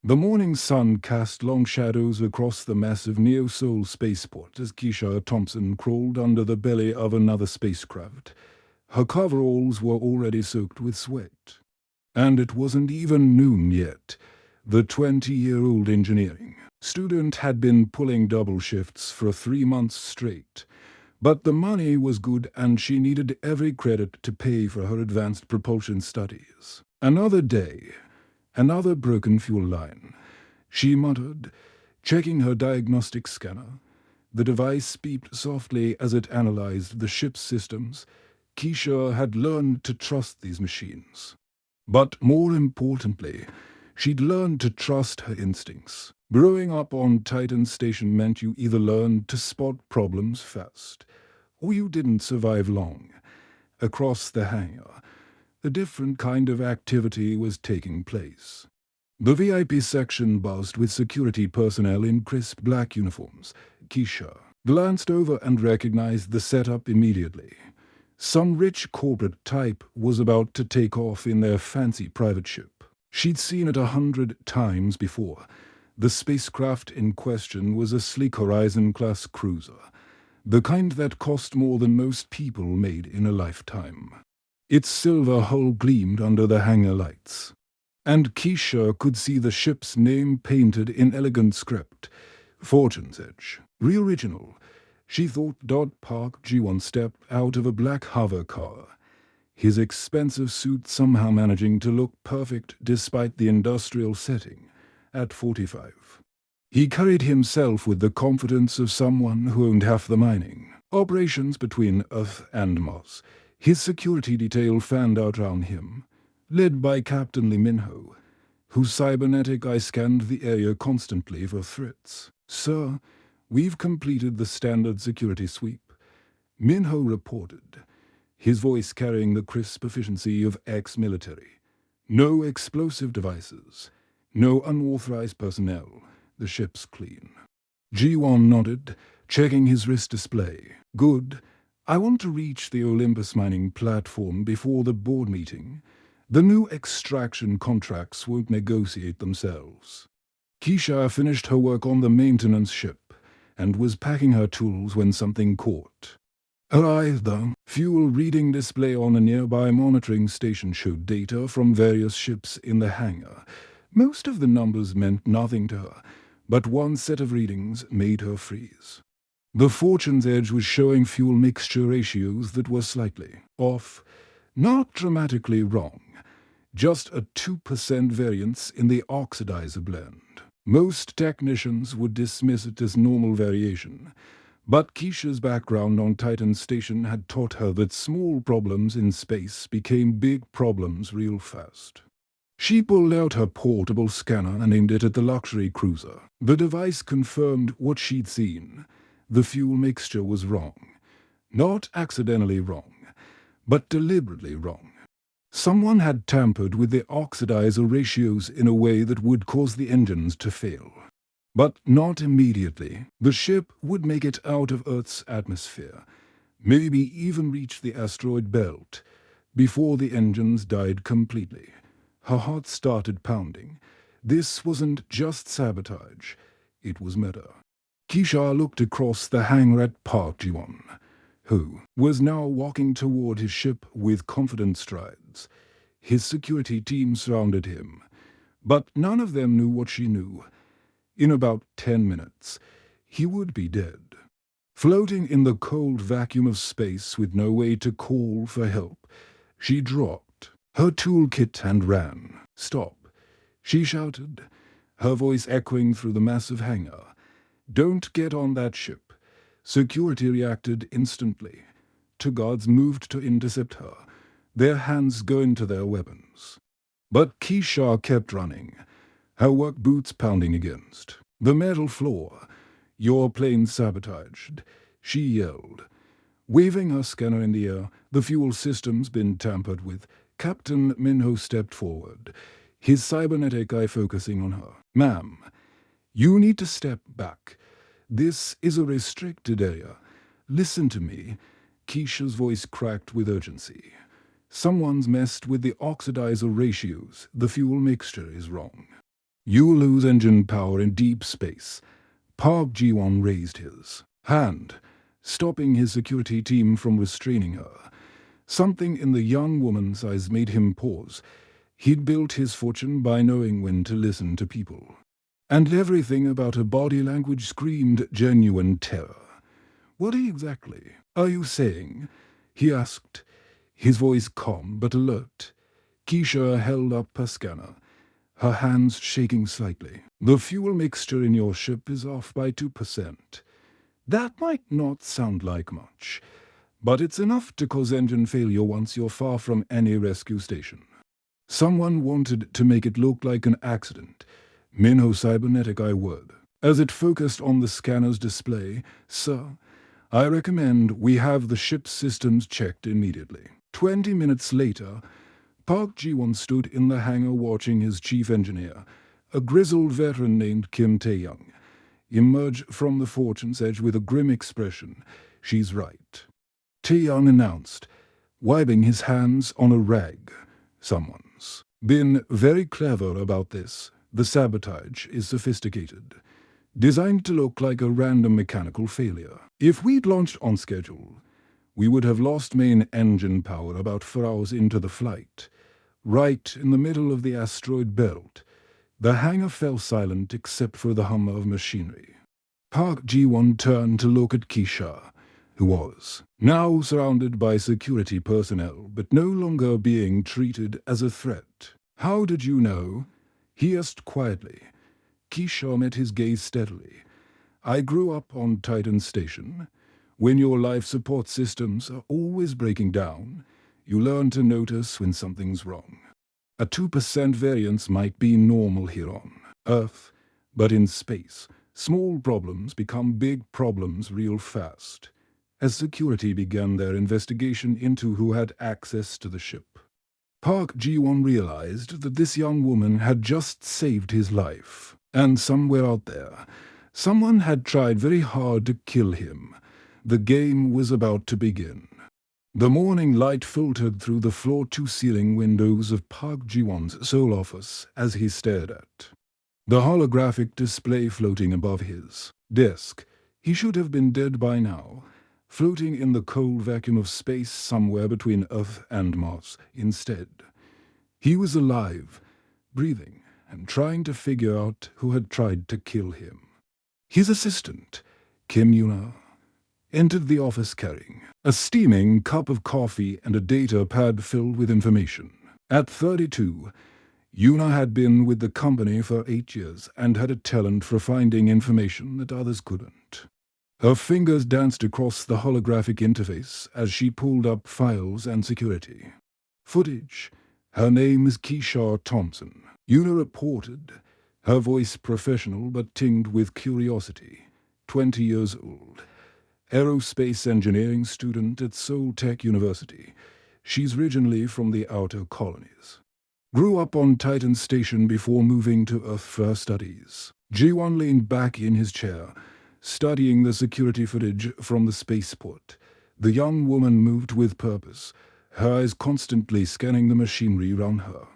The morning sun cast long shadows across the massive Neo-Sol spaceport as Keisha Thompson crawled under the belly of another spacecraft. Her coveralls were already soaked with sweat. And it wasn't even noon yet. The 20-year-old engineering student had been pulling double shifts for 3 months straight. But the money was good and she needed every credit to pay for her advanced propulsion studies. Another day, another broken fuel line. She muttered, checking her diagnostic scanner. The device beeped softly as it analyzed the ship's systems. Keisha had learned to trust these machines. But more importantly, she'd learned to trust her instincts. Growing up on Titan Station meant you either learned to spot problems fast, or you didn't survive long. Across the hangar, a different kind of activity was taking place. The VIP section buzzed with security personnel in crisp black uniforms. Keisha glanced over and recognized the setup immediately. Some rich corporate type was about to take off in their fancy private ship. She'd seen it 100 times before. The spacecraft in question was a sleek Horizon-class cruiser, the kind that cost more than most people made in a lifetime. Its silver hull gleamed under the hangar lights, and Keisha could see the ship's name painted in elegant script. Fortune's Edge. Real original. She thought Dodd Park G1 stepped out of a black hover car, his expensive suit somehow managing to look perfect despite the industrial setting at 45. He carried himself with the confidence of someone who owned half the mining operations between Earth and Mars. His security detail fanned out around him, led by Captain Lee Minho, whose cybernetic eye scanned the area constantly for threats. "Sir, we've completed the standard security sweep," Minho reported, his voice carrying the crisp efficiency of ex-military. "No explosive devices, no unauthorized personnel. The ship's clean." G1 nodded, checking his wrist display. "Good. I want to reach the Olympus mining platform before the board meeting. The new extraction contracts won't negotiate themselves." Keisha finished her work on the maintenance ship and was packing her tools when something caught her eye. The fuel reading display on a nearby monitoring station showed data from various ships in the hangar. Most of the numbers meant nothing to her, but one set of readings made her freeze. The Fortune's Edge was showing fuel mixture ratios that were slightly off, not dramatically wrong, just a 2% variance in the oxidizer blend. Most technicians would dismiss it as normal variation, but Keisha's background on Titan Station had taught her that small problems in space became big problems real fast. She pulled out her portable scanner and aimed it at the luxury cruiser. The device confirmed what she'd seen. The fuel mixture was wrong. Not accidentally wrong, but deliberately wrong. Someone had tampered with the oxidizer ratios in a way that would cause the engines to fail. But not immediately. The ship would make it out of Earth's atmosphere, maybe even reach the asteroid belt, before the engines died completely. Her heart started pounding. This wasn't just sabotage, it was murder. Keisha looked across the hangar at Park Ji-won, who was now walking toward his ship with confident strides. His security team surrounded him, but none of them knew what she knew. In about 10 minutes, he would be dead. Floating in the cold vacuum of space with no way to call for help, she dropped her toolkit and ran. "Stop," she shouted, her voice echoing through the massive hangar. "Don't get on that ship." Security reacted instantly. Two guards moved to intercept her, their hands going to their weapons. But Keisha kept running, her work boots pounding against the metal floor. "Your plane's sabotaged," she yelled, waving her scanner in the air. "The fuel system's been tampered with." Captain Minho stepped forward, his cybernetic eye focusing on her. "Ma'am, you need to step back. This is a restricted area. Listen to me." Keisha's voice cracked with urgency. "Someone's messed with the oxidizer ratios. The fuel mixture is wrong." You lose engine power in deep space. Park Ji-won raised his hand, stopping his security team from restraining her. Something in the young woman's eyes made him pause. He'd built his fortune by knowing when to listen to people. And everything about her body language screamed genuine terror. "What exactly are you saying?" he asked, his voice calm but alert. Keisha held up her scanner, her hands shaking slightly. "The fuel mixture in your ship is off by 2%. That might not sound like much, but it's enough to cause engine failure once you're far from any rescue station." Someone wanted to make it look like an accident. Minho Cybernetic I would. As it focused on the scanner's display, "Sir, I recommend we have the ship's systems checked immediately." 20 minutes later, Park Ji-won stood in the hangar watching his chief engineer, a grizzled veteran named Kim Tae-young, emerge from the fortune's edge with a grim expression. "She's right," Tae-young announced, wiping his hands on a rag. "Someone's been very clever about this. The sabotage is sophisticated, designed to look like a random mechanical failure. If we'd launched on schedule, we would have lost main engine power about 4 hours into the flight. Right in the middle of the asteroid belt, the hangar fell silent except for the hum of machinery." Park Ji-won turned to look at Keisha, who was now surrounded by security personnel but no longer being treated as a threat. "How did you know?" he asked quietly. Keisha met his gaze steadily. "I grew up on Titan Station. When your life support systems are always breaking down, you learn to notice when something's wrong. A 2% variance might be normal here on Earth, but in space, small problems become big problems real fast." As security began their investigation into who had access to the ship, Park Ji-won realized that this young woman had just saved his life. And somewhere out there, someone had tried very hard to kill him. The game was about to begin. The morning light filtered through the floor-to-ceiling windows of Park Ji-won's sole office as he stared at the holographic display floating above his desk. He should have been dead by now, floating in the cold vacuum of space somewhere between Earth and Mars. Instead, he was alive, breathing, and trying to figure out who had tried to kill him. His assistant, Kim Yuna, entered the office carrying a steaming cup of coffee and a data pad filled with information. At 32, Yuna had been with the company for 8 years and had a talent for finding information that others couldn't. Her fingers danced across the holographic interface as she pulled up files and security footage. "Her name is Keisha Thompson," Yuna reported, her voice professional but tinged with curiosity. 20 years old. Aerospace engineering student at Seoul Tech University. She's originally from the outer colonies. Grew up on Titan Station before moving to Earth for her studies. Ji-won leaned back in his chair, studying the security footage from the spaceport. The young woman moved with purpose, her eyes constantly scanning the machinery around her.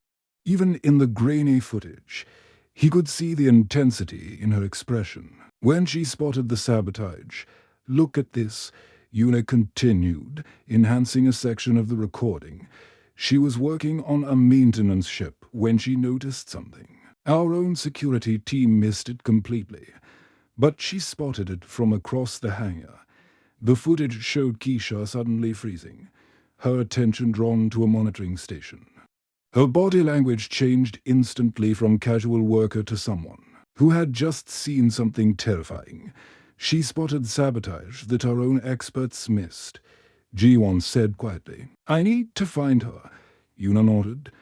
Even in the grainy footage, he could see the intensity in her expression. When she spotted the sabotage, "Look at this," Yuna continued, enhancing a section of the recording. "She was working on a maintenance ship when she noticed something. Our own security team missed it completely, but she spotted it from across the hangar." The footage showed Keisha suddenly freezing, her attention drawn to a monitoring station. Her body language changed instantly from casual worker to someone who had just seen something terrifying. She spotted sabotage that our own experts missed. Ji-won said quietly, "I need to find her." Yuna nodded,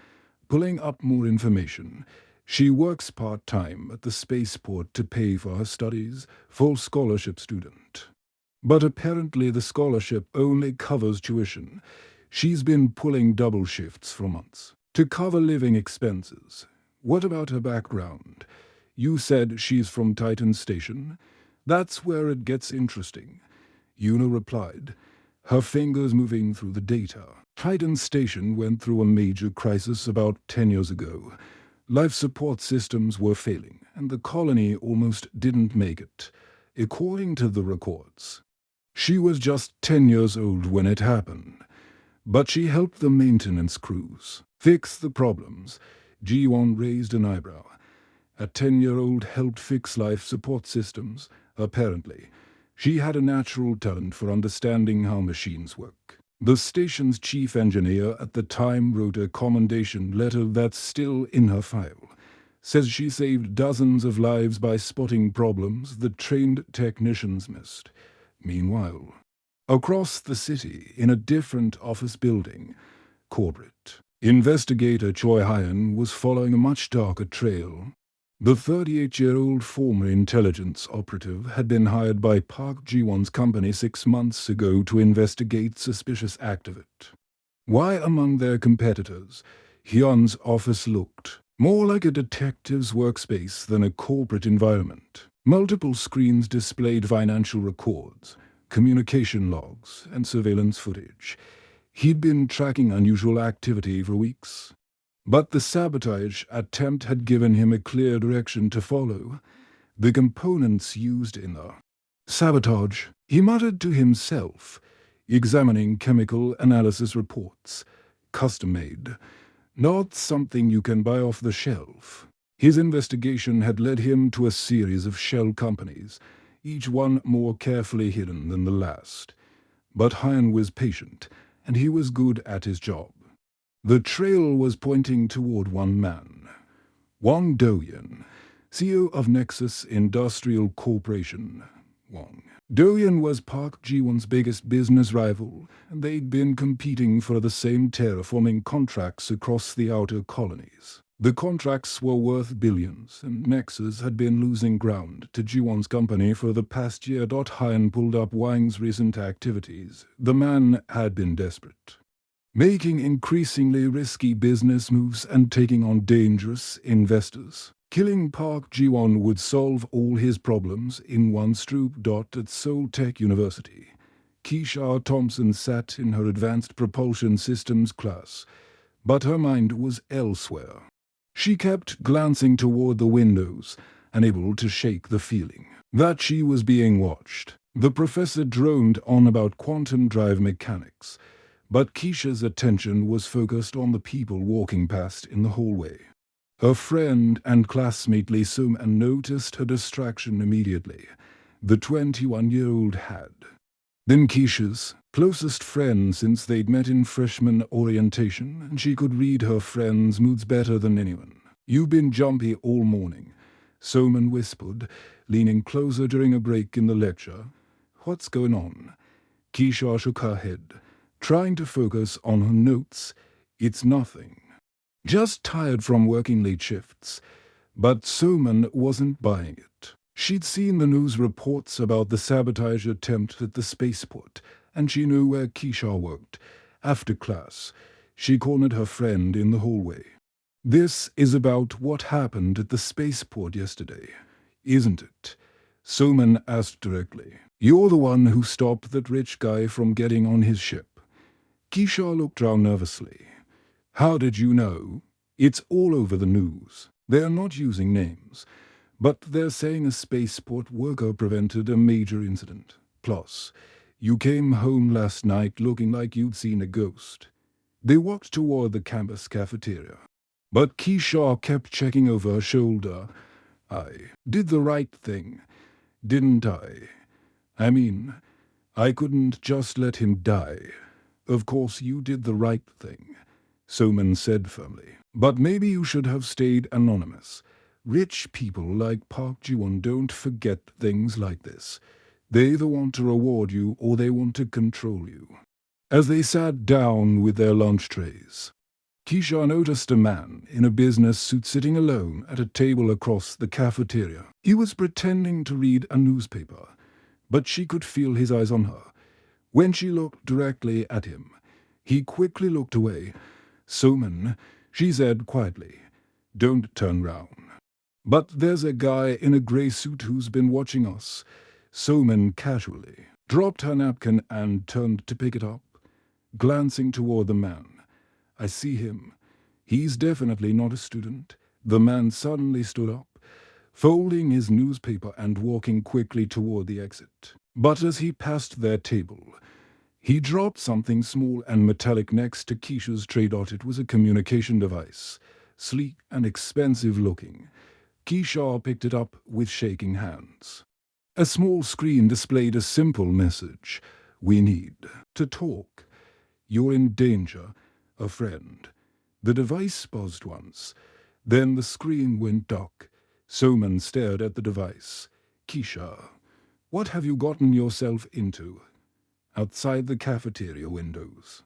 pulling up more information. "She works part-time at the spaceport to pay for her studies, full scholarship student. But apparently the scholarship only covers tuition. She's been pulling double shifts for months to cover living expenses." "What about her background? You said she's from Titan Station." "That's where it gets interesting," Yuna replied, her fingers moving through the data. "Titan Station went through a major crisis about 10 years ago. Life support systems were failing, and the colony almost didn't make it, according to the records. She was just 10 years old when it happened, but she helped the maintenance crews fix the problems. Ji-won raised an eyebrow. A 10-year-old helped fix life support systems, apparently. She had a natural talent for understanding how machines work. The station's chief engineer at the time wrote a commendation letter that's still in her file. Says she saved dozens of lives by spotting problems that trained technicians missed. Meanwhile, across the city, in a different office building, corporate, investigator Choi Hyun was following a much darker trail. The 38-year-old former intelligence operative had been hired by Park Ji-won's company 6 months ago to investigate suspicious activity. Why among their competitors, Hyun's office looked more like a detective's workspace than a corporate environment. Multiple screens displayed financial records, communication logs, and surveillance footage. He'd been tracking unusual activity for weeks. But the sabotage attempt had given him a clear direction to follow. The components used in the sabotage, he muttered to himself, examining chemical analysis reports. Custom-made, not something you can buy off the shelf. His investigation had led him to a series of shell companies, each one more carefully hidden than the last. But Hyun was patient, and he was good at his job. The trail was pointing toward one man, Wang Do-yeon, CEO of Nexus Industrial Corporation. Wang Do-yeon was Park Ji-won's biggest business rival, and they'd been competing for the same terraforming contracts across the outer colonies. The contracts were worth billions, and Nexus had been losing ground to Ji-won's company for the past year. Hyun pulled up Wang's recent activities. The man had been desperate, making increasingly risky business moves and taking on dangerous investors. Killing Park Ji-won would solve all his problems in one swoop. At Seoul Tech University, Keisha Thompson sat in her advanced propulsion systems class, but her mind was elsewhere. She kept glancing toward the windows, unable to shake the feeling that she was being watched. The professor droned on about quantum drive mechanics, but Keisha's attention was focused on the people walking past in the hallway. Her friend and classmate Lee Soo-man noticed her distraction immediately. The 21-year-old had been Keisha's closest friend since they'd met in freshman orientation, and she could read her friend's moods better than anyone. "You've been jumpy all morning," Soo-man whispered, leaning closer during a break in the lecture. "What's going on?" Keisha shook her head, trying to focus on her notes. "It's nothing. Just tired from working late shifts." But Soo-man wasn't buying it. She'd seen the news reports about the sabotage attempt at the spaceport, and she knew where Keisha worked. After class, she cornered her friend in the hallway. "This is about what happened at the spaceport yesterday, isn't it?" Soo-man asked directly. "You're the one who stopped that rich guy from getting on his ship." Keisha looked round nervously. "How did you know?" "It's all over the news. They're not using names, but they're saying a spaceport worker prevented a major incident. Plus, you came home last night looking like you'd seen a ghost." They walked toward the campus cafeteria, but Keisha kept checking over her shoulder. "I did the right thing, didn't I? I mean, I couldn't just let him die." "Of course you did the right thing," Soo-man said firmly. "But maybe you should have stayed anonymous. Rich people like Park Ji-won don't forget things like this. They either want to reward you or they want to control you." As they sat down with their lunch trays, Keisha noticed a man in a business suit sitting alone at a table across the cafeteria. He was pretending to read a newspaper, but she could feel his eyes on her. When she looked directly at him, he quickly looked away. "Soo-man," she said quietly, "don't turn round." "But there's a guy in a grey suit who's been watching us." Soo-man casually dropped her napkin and turned to pick it up, glancing toward the man. "I see him. He's definitely not a student. The man suddenly stood up, folding his newspaper and walking quickly toward the exit. But as he passed their table, he dropped something small and metallic next to Keisha's tray. It was a communication device, sleek and expensive looking. Keisha picked it up with shaking hands. A small screen displayed a simple message. "We need to talk. You're in danger. A friend." The device buzzed once. Then the screen went dark. Soman stared at the device. "Keisha, what have you gotten yourself into?" Outside the cafeteria windows,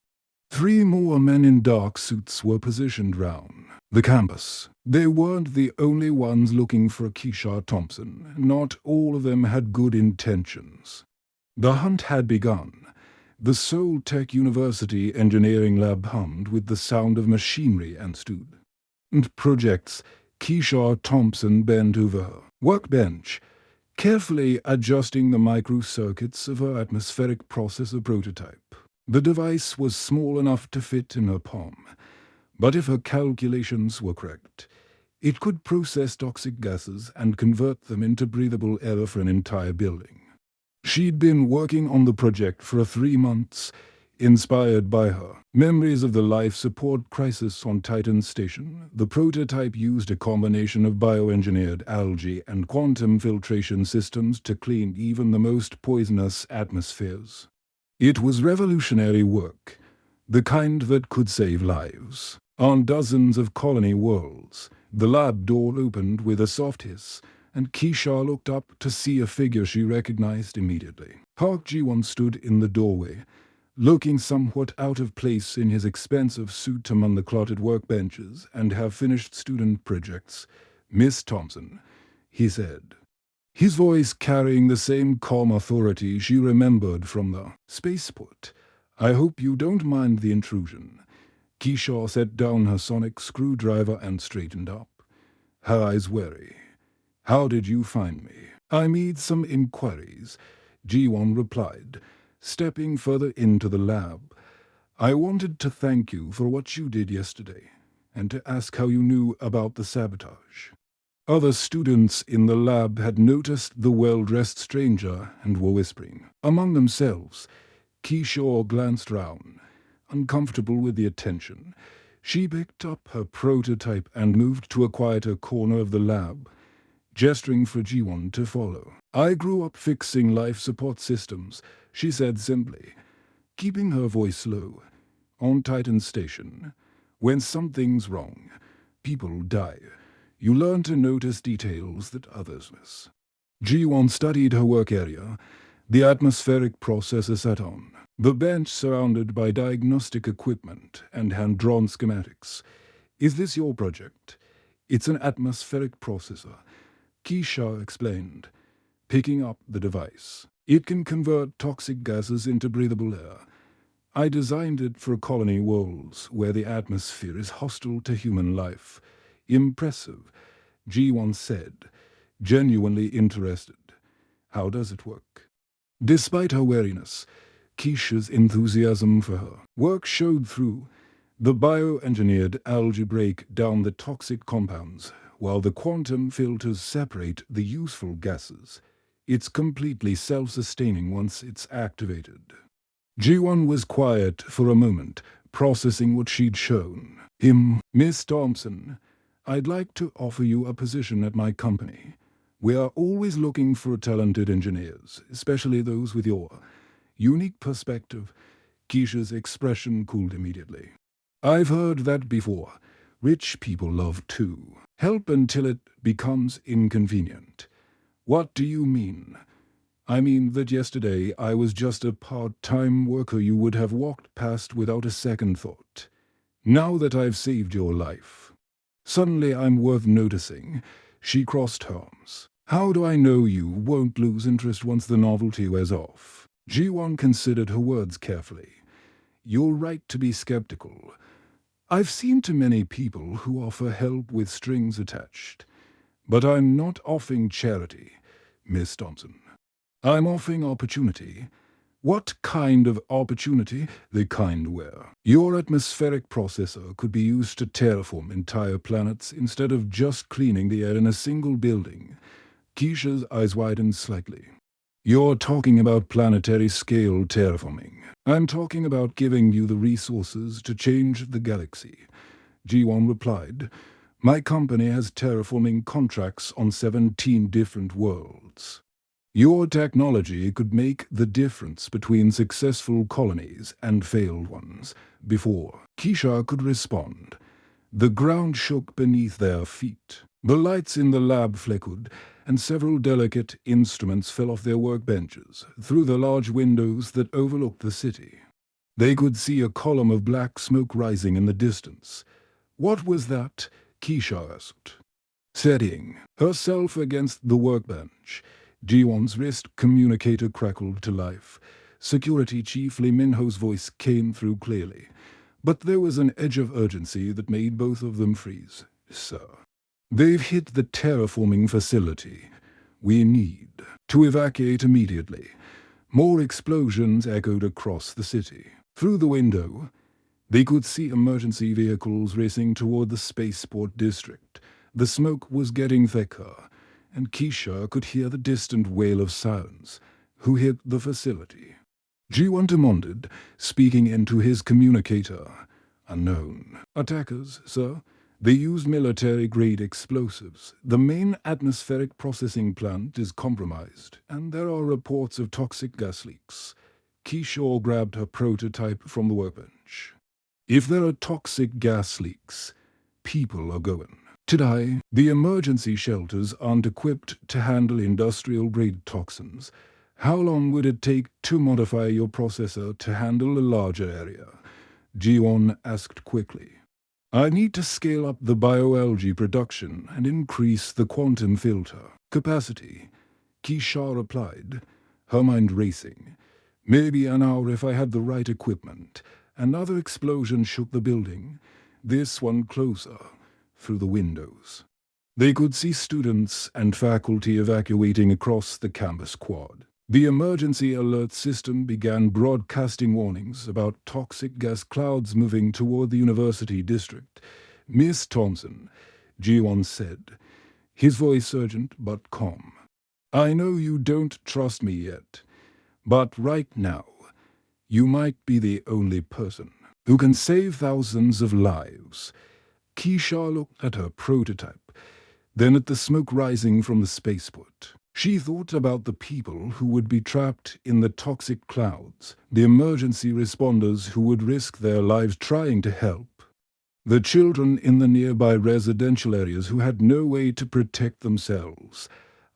3 more men in dark suits were positioned round the campus. They weren't the only ones looking for Keisha Thompson. Not all of them had good intentions. The hunt had begun. The Seoul Tech University engineering lab hummed with the sound of machinery and student projects. Keisha Thompson bent over her workbench, carefully adjusting the microcircuits of her atmospheric processor prototype. The device was small enough to fit in her palm, but if her calculations were correct, it could process toxic gases and convert them into breathable air for an entire building. She'd been working on the project for 3 months, inspired by her memories of the life support crisis on Titan Station. The prototype used a combination of bioengineered algae and quantum filtration systems to clean even the most poisonous atmospheres. It was revolutionary work, the kind that could save lives. On dozens of colony worlds, the lab door opened with a soft hiss, and Keisha looked up to see a figure she recognized immediately. Park Ji-won stood in the doorway, looking somewhat out of place in his expensive suit among the cluttered workbenches and half-finished student projects. "Miss Thompson," he said, his voice carrying the same calm authority she remembered from the spaceport. "I hope you don't mind the intrusion." Keisha set down her sonic screwdriver and straightened up, her eyes wary. "How did you find me?" "I made some inquiries," Ji-won replied, stepping further into the lab. "I wanted to thank you for what you did yesterday, and to ask how you knew about the sabotage." Other students in the lab had noticed the well-dressed stranger and were whispering among themselves. Keisha glanced round, uncomfortable with the attention. She picked up her prototype and moved to a quieter corner of the lab, gesturing for Ji-won to follow. "I grew up fixing life support systems," she said simply, keeping her voice low. "On Titan Station, when something's wrong, people die. You learn to notice details that others miss." Ji-won studied her work area, the atmospheric processor set on the bench surrounded by diagnostic equipment and hand-drawn schematics. "Is this your project?" "It's an atmospheric processor," Keisha explained, picking up the device. "It can convert toxic gases into breathable air. I designed it for colony worlds where the atmosphere is hostile to human life." "Impressive," Ji-won said, genuinely interested. "How does it work?" Despite her wariness, Keisha's enthusiasm for her work showed through. The bioengineered algae break down the toxic compounds, while the quantum filters separate the useful gases. It's completely self-sustaining once it's activated. Ji-won was quiet for a moment, processing what she'd shown him. "Miss Thompson, I'd like to offer you a position at my company. We are always looking for talented engineers, especially those with your unique perspective." Keisha's expression cooled immediately. "I've heard that before. Rich people love to help until it becomes inconvenient." "What do you mean?" "I mean that yesterday I was just a part-time worker you would have walked past without a second thought. Now that I've saved your life, suddenly I'm worth noticing." She crossed her arms. "How do I know you won't lose interest once the novelty wears off?" Ji-won considered her words carefully. "You're right to be skeptical. I've seen too many people who offer help with strings attached. But I'm not offering charity, Miss Thompson. I'm offering opportunity. What kind of opportunity? The kind where your atmospheric processor could be used to terraform entire planets instead of just cleaning the air in a single building. Keisha's eyes widened slightly. You're talking about planetary scale terraforming. I'm talking about giving you the resources to change the galaxy. G1 replied. My company has terraforming contracts on 17 different worlds. Your technology could make the difference between successful colonies and failed ones. Before Keisha could respond, the ground shook beneath their feet. The lights in the lab flickered, and several delicate instruments fell off their workbenches through the large windows that overlooked the city. They could see a column of black smoke rising in the distance. What was that? Keisha asked. Steadying herself against the workbench, Ji-won's wrist communicator crackled to life. Security Chief Lee Min-ho's voice came through clearly, but there was an edge of urgency that made both of them freeze. Sir, they've hit the terraforming facility. We need to evacuate immediately. More explosions echoed across the city. Through the window, they could see emergency vehicles racing toward the spaceport district. The smoke was getting thicker, and Keisha could hear the distant wail of sirens. Who hit the facility? Ji-won demanded, speaking into his communicator. Unknown. Attackers, sir. They used military-grade explosives. The main atmospheric processing plant is compromised, and there are reports of toxic gas leaks. Keisha grabbed her prototype from the workbench. If there are toxic gas leaks, people are going to die. The emergency shelters aren't equipped to handle industrial-grade toxins. How long would it take to modify your processor to handle a larger area? Ji-won asked quickly. I need to scale up the bioalgae production and increase the quantum filter capacity. Keisha replied, her mind racing. Maybe an hour if I had the right equipment. Another explosion shook the building, this one closer, through the windows. They could see students and faculty evacuating across the campus quad. The emergency alert system began broadcasting warnings about toxic gas clouds moving toward the university district. Miss Thompson, Ji-won said, his voice urgent but calm. I know you don't trust me yet, but right now, you might be the only person who can save thousands of lives. Keisha looked at her prototype, then at the smoke rising from the spaceport. She thought about the people who would be trapped in the toxic clouds, the emergency responders who would risk their lives trying to help, the children in the nearby residential areas who had no way to protect themselves.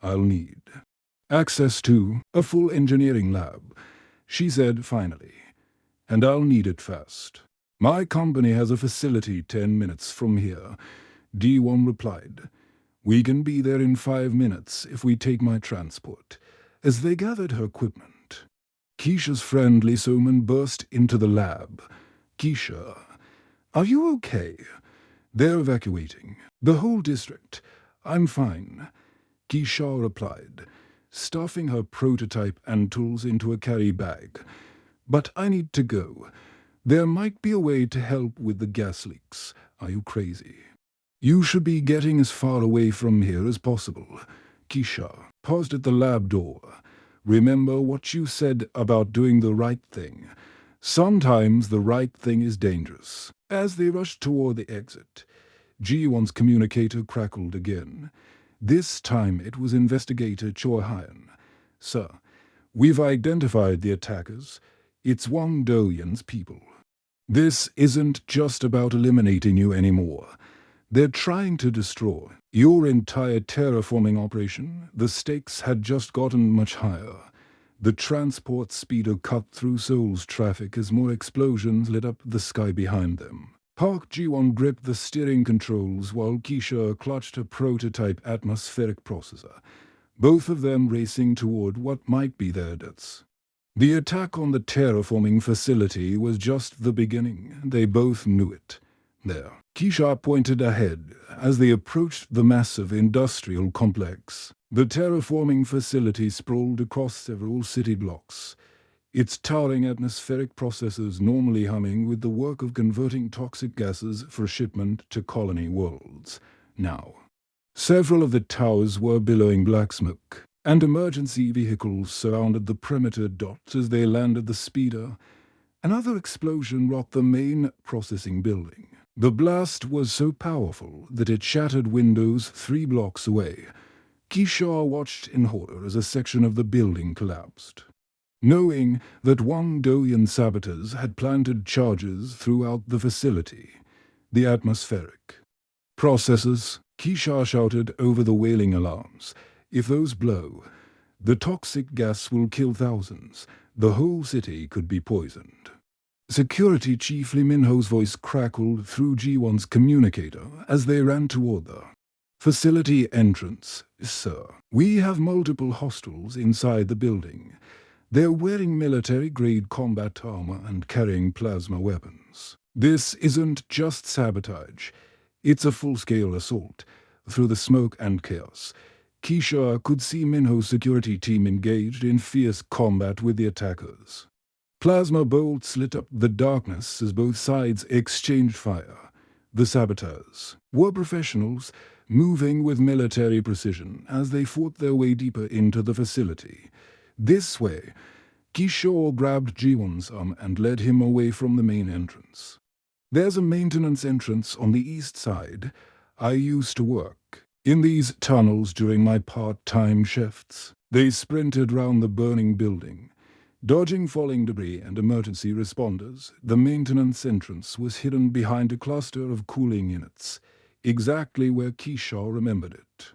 I'll need access to a full engineering lab, she said finally, and I'll need it fast. My company has a facility 10 minutes from here, Ji-won replied. We can be there in 5 minutes if we take my transport. As they gathered her equipment, Keisha's friend Lee So-man burst into the lab. Keisha, are you okay? They're evacuating. The whole district. I'm fine, Keisha replied, stuffing her prototype and tools into a carry bag. But I need to go. There might be a way to help with the gas leaks. Are you crazy? You should be getting as far away from here as possible. Keisha paused at the lab door. Remember what you said about doing the right thing. Sometimes the right thing is dangerous. As they rushed toward the exit, Ji-won's communicator crackled again. This time it was Investigator Choi Hyun. Sir, we've identified the attackers. It's Wang Do-yeon's people. This isn't just about eliminating you anymore. They're trying to destroy your entire terraforming operation. The stakes had just gotten much higher. The transport speeder cut through Seoul's traffic as more explosions lit up the sky behind them. Park Ji-won gripped the steering controls while Keisha clutched her prototype atmospheric processor, both of them racing toward what might be their deaths. The attack on the terraforming facility was just the beginning. They both knew it. There, Keisha pointed ahead as they approached the massive industrial complex. The terraforming facility sprawled across several city blocks. its towering atmospheric processes normally humming with the work of converting toxic gases for shipment to colony worlds. Now, several of the towers were billowing black smoke, and emergency vehicles surrounded the perimeter dots as they landed the speeder. Another explosion rocked the main processing building. The blast was so powerful that it shattered windows 3 blocks away. Keisha watched in horror as a section of the building collapsed. Knowing that Wangdoyan saboteurs had planted charges throughout the facility, the atmospheric processes, Keisha shouted over the wailing alarms. If those blow, the toxic gas will kill thousands. The whole city could be poisoned. Security Chief Lee Minho's voice crackled through Ji-won's communicator as they ran toward the facility entrance. Sir, we have multiple hostiles inside the building. They're wearing military-grade combat armor and carrying plasma weapons. This isn't just sabotage. It's a full-scale assault. Through the smoke and chaos, Keisha could see Minho's security team engaged in fierce combat with the attackers. Plasma bolts lit up the darkness as both sides exchanged fire. The saboteurs were professionals, moving with military precision as they fought their way deeper into the facility. This way, Kishore grabbed Ji-won's arm and led him away from the main entrance. There's a maintenance entrance on the east side. I used to work in these tunnels during my part-time shifts. They sprinted round the burning building, dodging falling debris and emergency responders. The maintenance entrance was hidden behind a cluster of cooling units, exactly where Keisha remembered it.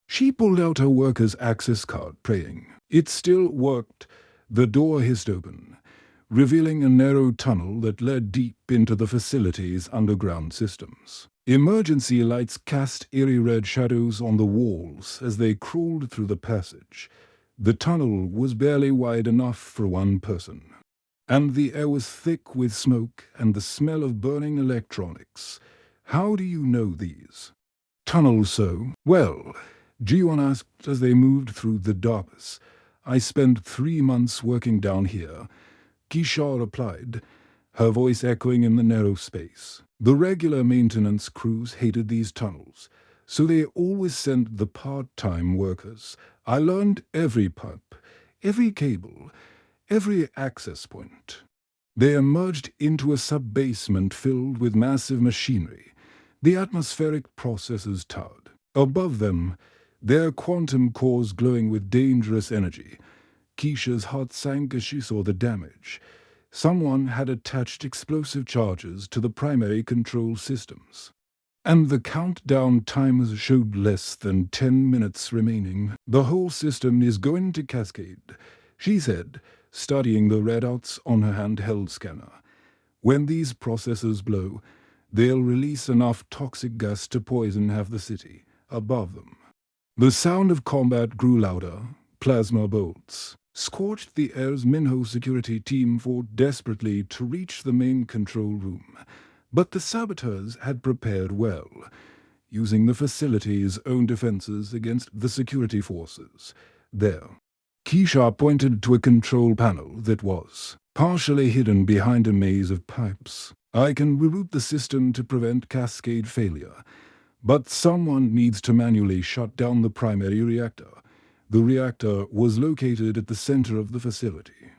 She pulled out her worker's access card, praying. It still worked. The door hissed open, revealing a narrow tunnel that led deep into the facility's underground systems. Emergency lights cast eerie red shadows on the walls as they crawled through the passage. The tunnel was barely wide enough for one person, and the air was thick with smoke and the smell of burning electronics. How do you know these tunnels so well? Ji-won asked as they moved through the darkness. I spent 3 months working down here, Keisha replied, her voice echoing in the narrow space. The regular maintenance crews hated these tunnels, so they always sent the part-time workers. I learned every pipe, every cable, every access point. They emerged into a sub-basement filled with massive machinery. The atmospheric processes towered. Above them, their quantum cores glowing with dangerous energy. Keisha's heart sank as she saw the damage. Someone had attached explosive charges to the primary control systems, and the countdown timers showed less than 10 minutes remaining. The whole system is going to cascade, she said, studying the readouts on her handheld scanner. When these processes blow, they'll release enough toxic gas to poison half the city. Above them, the sound of combat grew louder. Plasma bolts scorched the air as Minho's security team fought desperately to reach the main control room. But the saboteurs had prepared well, using the facility's own defenses against the security forces. There, Keisha pointed to a control panel that was partially hidden behind a maze of pipes. I can reroute the system to prevent cascade failure, but someone needs to manually shut down the primary reactor. The reactor was located at the center of the facility,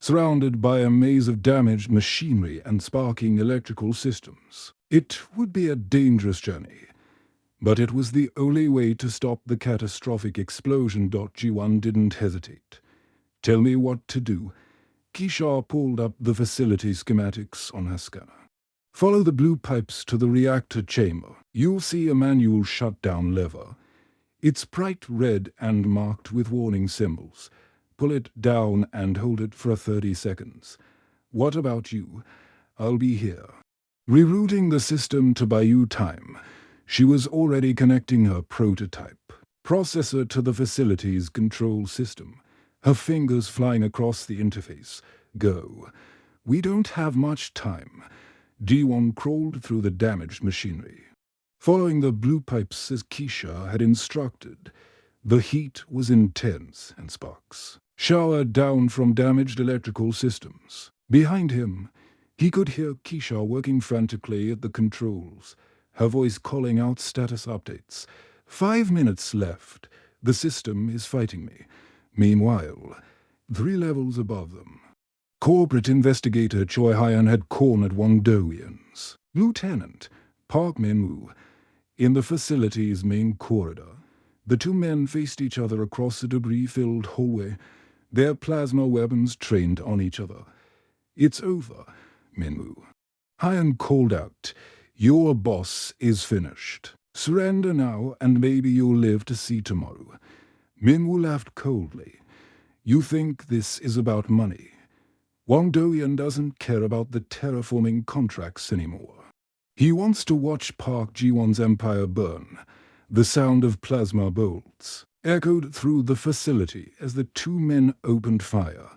surrounded by a maze of damaged machinery and sparking electrical systems. It would be a dangerous journey, but it was the only way to stop the catastrophic explosion. Ji-won didn't hesitate. Tell me what to do. Keisha pulled up the facility schematics on her scanner. Follow the blue pipes to the reactor chamber. You'll see a manual shutdown lever. It's bright red and marked with warning symbols. Pull it down and hold it for 30 seconds. What about you? I'll be here. Rerouting the system to buy you time, she was already connecting her prototype processor to the facility's control system, her fingers flying across the interface. Go. We don't have much time. Ji-won crawled through the damaged machinery, following the blue pipes as Keisha had instructed. The heat was intense and sparks showered down from damaged electrical systems. Behind him, he could hear Keisha working frantically at the controls, her voice calling out status updates. 5 minutes left. The system is fighting me. Meanwhile, 3 levels above them, corporate investigator Choi Hyan had cornered Wang Do-Eun's Lieutenant Park Min-woo in the facility's main corridor. The two men faced each other across a debris-filled hallway, their plasma weapons trained on each other. "It's over, Min-woo." Hyan called out, "Your boss is finished. Surrender now and maybe you'll live to see tomorrow." Min-woo laughed coldly. "You think this is about money? Wang Do-Eun doesn't care about the terraforming contracts anymore. He wants to watch Park Ji-won's empire burn." The sound of plasma bolts echoed through the facility as the two men opened fire.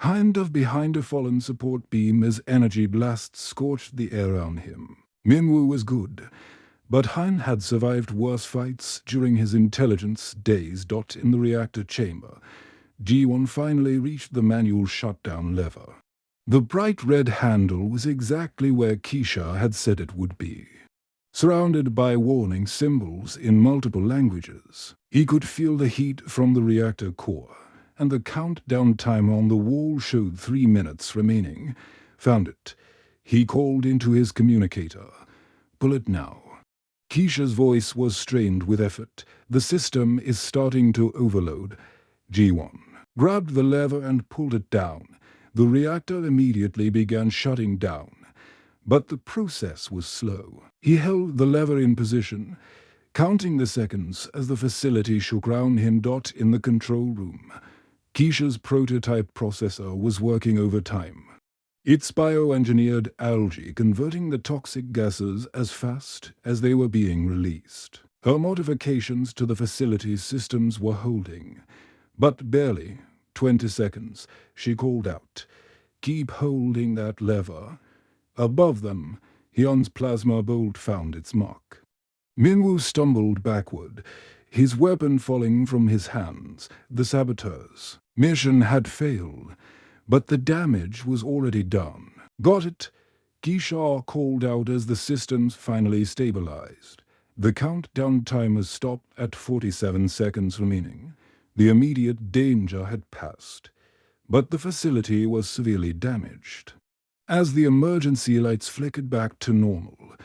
Hyan dove behind a fallen support beam as energy blasts scorched the air around him. Min-woo was good, but Hyan had survived worse fights during his intelligence days. In the reactor chamber, Ji-won finally reached the manual shutdown lever. The bright red handle was exactly where Keisha had said it would be. Surrounded by warning symbols in multiple languages, he could feel the heat from the reactor core, and the countdown timer on the wall showed 3 minutes remaining. "Found it." He called into his communicator. "Pull it now." Keisha's voice was strained with effort. "The system is starting to overload." Ji-won grabbed the lever and pulled it down. The reactor immediately began shutting down. But the process was slow. He held the lever in position, counting the seconds as the facility shook round him. In the control room, Keisha's prototype processor was working overtime. Its bioengineered algae converting the toxic gases as fast as they were being released. Her modifications to the facility's systems were holding, but barely. 20 seconds, she called out. "Keep holding that lever." Above them, Hyun's plasma bolt found its mark. Min-woo stumbled backward, his weapon falling from his hands. The saboteur's mission had failed, but the damage was already done. "Got it," Keisha called out as the systems finally stabilized. The countdown timer stopped at 47 seconds remaining. The immediate danger had passed, but the facility was severely damaged. As the emergency lights flickered back to normal,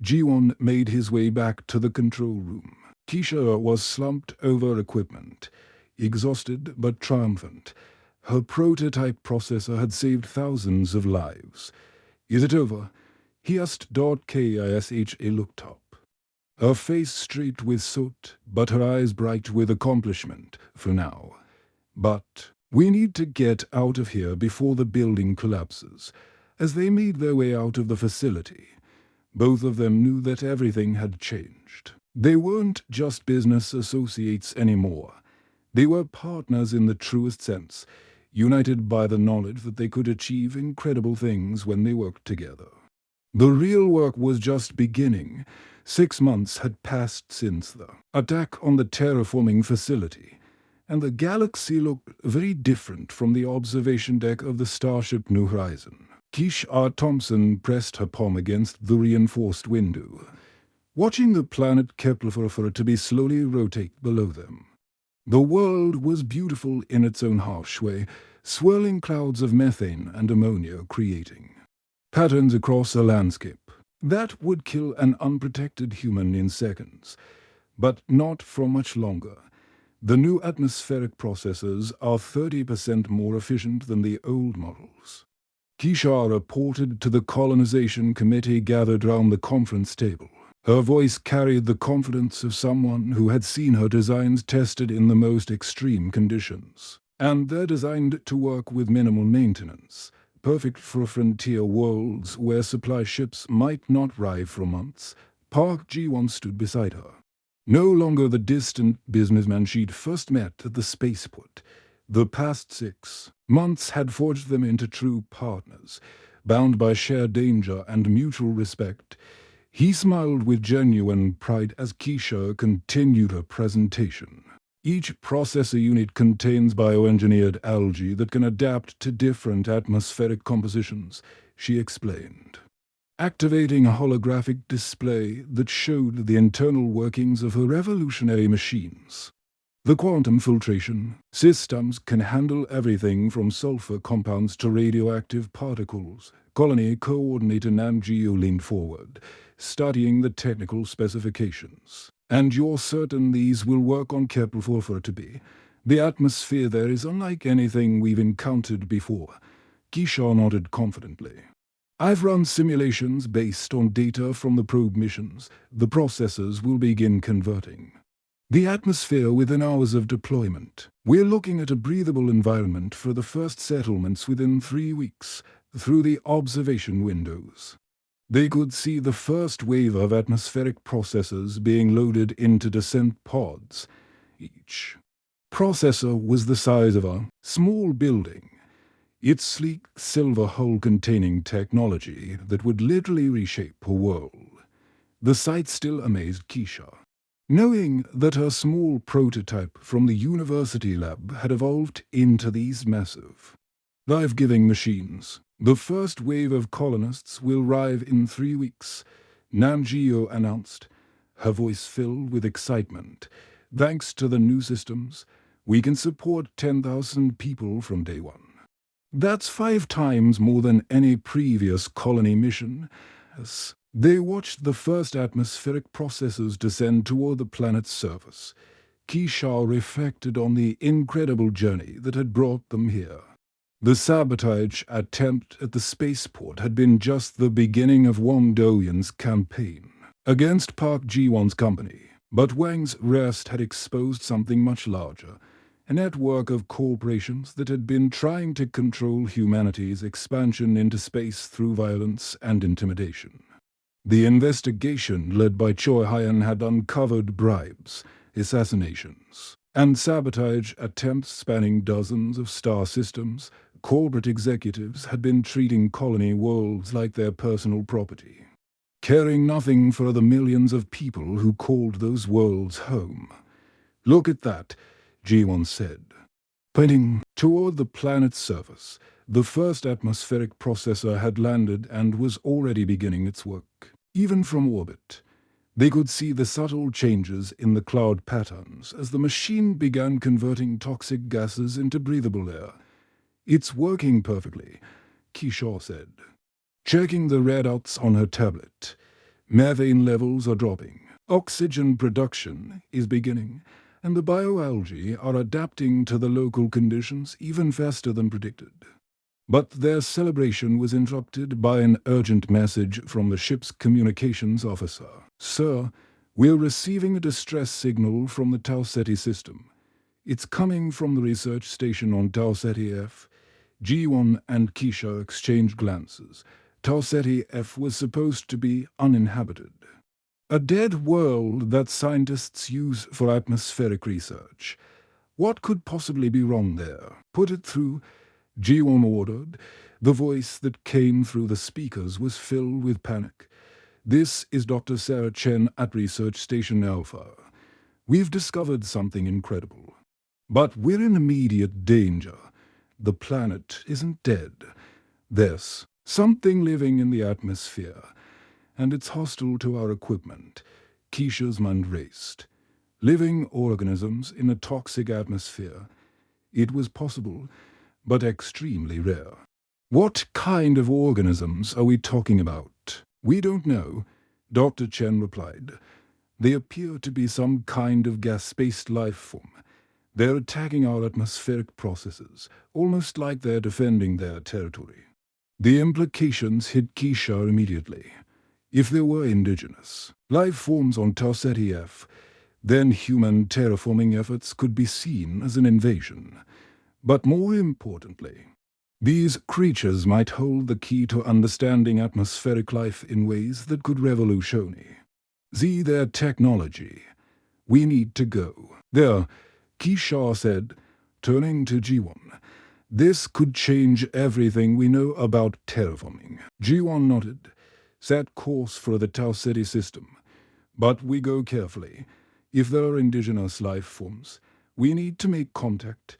Ji-won made his way back to the control room. Keisha was slumped over equipment, exhausted but triumphant. Her prototype processor had saved thousands of lives. "Is it over?" he asked. Kisha looked up, her face streaked with soot, but her eyes bright with accomplishment. "For now. But we need to get out of here before the building collapses." As they made their way out of the facility, both of them knew that everything had changed. They weren't just business associates anymore. They were partners in the truest sense, united by the knowledge that they could achieve incredible things when they worked together. The real work was just beginning. 6 months had passed since the attack on the terraforming facility, and the galaxy looked very different from the observation deck of the starship New Horizon. Keisha Thompson pressed her palm against the reinforced window, watching the planet Kepler to be slowly rotate below them. The world was beautiful in its own harsh way, swirling clouds of methane and ammonia creating patterns across a landscape that would kill an unprotected human in seconds, but not for much longer. The new atmospheric processors are 30% more efficient than the old models. Keisha reported to the colonization committee gathered round the conference table. Her voice carried the confidence of someone who had seen her designs tested in the most extreme conditions. And they're designed to work with minimal maintenance, perfect for frontier worlds where supply ships might not arrive for months. Park Ji-won stood beside her. No longer the distant businessman she'd first met at the spaceport. The past 6 months had forged them into true partners, bound by shared danger and mutual respect. He smiled with genuine pride as Keisha continued her presentation. Each processor unit contains bioengineered algae that can adapt to different atmospheric compositions, she explained, activating a holographic display that showed the internal workings of her revolutionary machines. The quantum filtration systems can handle everything from sulfur compounds to radioactive particles. Colony Coordinator Namgeo leaned forward, studying the technical specifications. And you're certain these will work on Kepler-4 to be? The atmosphere there is unlike anything we've encountered before. Keisha nodded confidently. I've run simulations based on data from the probe missions. The processors will begin converting the atmosphere within hours of deployment. We're looking at a breathable environment for the first settlements within 3 weeks, through the observation windows. They could see the first wave of atmospheric processors being loaded into descent pods. Each processor was the size of a small building. Its sleek silver hull containing technology that would literally reshape her world. The sight still amazed Keisha, knowing that her small prototype from the university lab had evolved into these massive, life-giving machines. The first wave of colonists will arrive in 3 weeks, Namgeo announced, her voice filled with excitement. Thanks to the new systems, we can support 10,000 people from day one. That's 5 times more than any previous colony mission. As they watched the first atmospheric processes descend toward the planet's surface, Keisha reflected on the incredible journey that had brought them here. The sabotage attempt at the spaceport had been just the beginning of Wang Doyan's campaign against Park Ji-won's company. But Wang's arrest had exposed something much larger, a network of corporations that had been trying to control humanity's expansion into space through violence and intimidation. The investigation led by Choi Hyan had uncovered bribes, assassinations, and sabotage attempts spanning dozens of star systems. Corporate executives had been treating colony worlds like their personal property, caring nothing for the millions of people who called those worlds home. Look at that, Ji-won said, pointing toward the planet's surface. The first atmospheric processor had landed and was already beginning its work. Even from orbit, they could see the subtle changes in the cloud patterns as the machine began converting toxic gases into breathable air. It's working perfectly, Keisha said, checking the readouts on her tablet. Methane levels are dropping, oxygen production is beginning, and the bioalgae are adapting to the local conditions even faster than predicted. But their celebration was interrupted by an urgent message from the ship's communications officer. Sir, we're receiving a distress signal from the Tau Ceti system. It's coming from the research station on Tau Ceti F. Ji-won and Keisha exchanged glances. Tau Ceti F was supposed to be uninhabited. A dead world that scientists use for atmospheric research. What could possibly be wrong there? Put it through, Ji-won ordered. The voice that came through the speakers was filled with panic. This is Dr. Sarah Chen at Research Station Alpha. We've discovered something incredible. But we're in immediate danger. The planet isn't dead. There's something living in the atmosphere, and it's hostile to our equipment. Keisha's mind raced. Living organisms in a toxic atmosphere. It was possible, but extremely rare. What kind of organisms are we talking about? We don't know, Dr. Chen replied. They appear to be some kind of gas-based life form. They're attacking our atmospheric processes, almost like they're defending their territory. The implications hit Keisha immediately. If they were indigenous life forms on Tau Ceti F, then human terraforming efforts could be seen as an invasion. But more importantly, these creatures might hold the key to understanding atmospheric life in ways that could revolutionize their technology. We need to go. There, Keisha said, turning to Ji-won. This could change everything we know about terraforming. Ji-won nodded, set course for the Tau Ceti system. But we go carefully. If there are indigenous life forms, We need to make contact,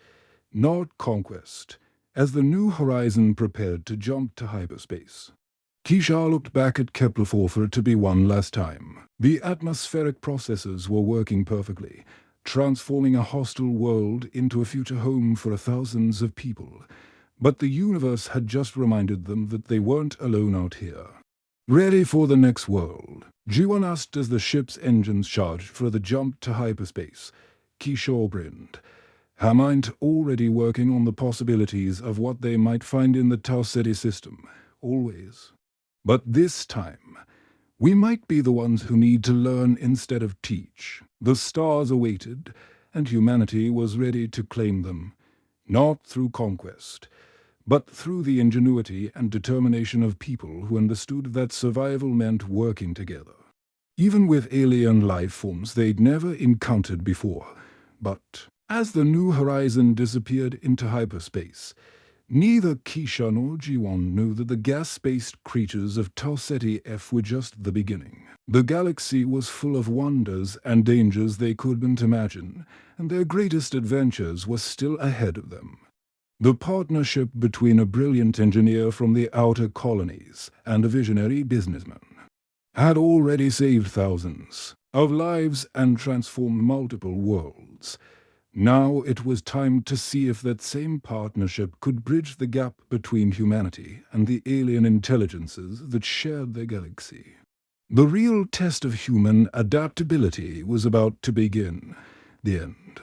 not conquest, as the New Horizon prepared to jump to hyperspace. Keisha looked back at Kepler-4 to be one last time. The atmospheric processes were working perfectly, transforming a hostile world into a future home for thousands of people. But the universe had just reminded them that they weren't alone out here. Ready for the next world? G1 asked as the ship's engines charged for the jump to hyperspace. Keisha grinned, her mind already working on the possibilities of what they might find in the Tau Ceti system, always. But this time, we might be the ones who need to learn instead of teach. The stars awaited, and humanity was ready to claim them, not through conquest, but through the ingenuity and determination of people who understood that survival meant working together. Even with alien life forms they'd never encountered before. But as the New Horizon disappeared into hyperspace, neither Keisha nor G1 knew that the gas-based creatures of Tau Ceti F were just the beginning. The galaxy was full of wonders and dangers they couldn't imagine, and their greatest adventures were still ahead of them. The partnership between a brilliant engineer from the outer colonies and a visionary businessman had already saved thousands of lives and transformed multiple worlds. Now it was time to see if that same partnership could bridge the gap between humanity and the alien intelligences that shared their galaxy. The real test of human adaptability was about to begin. The end.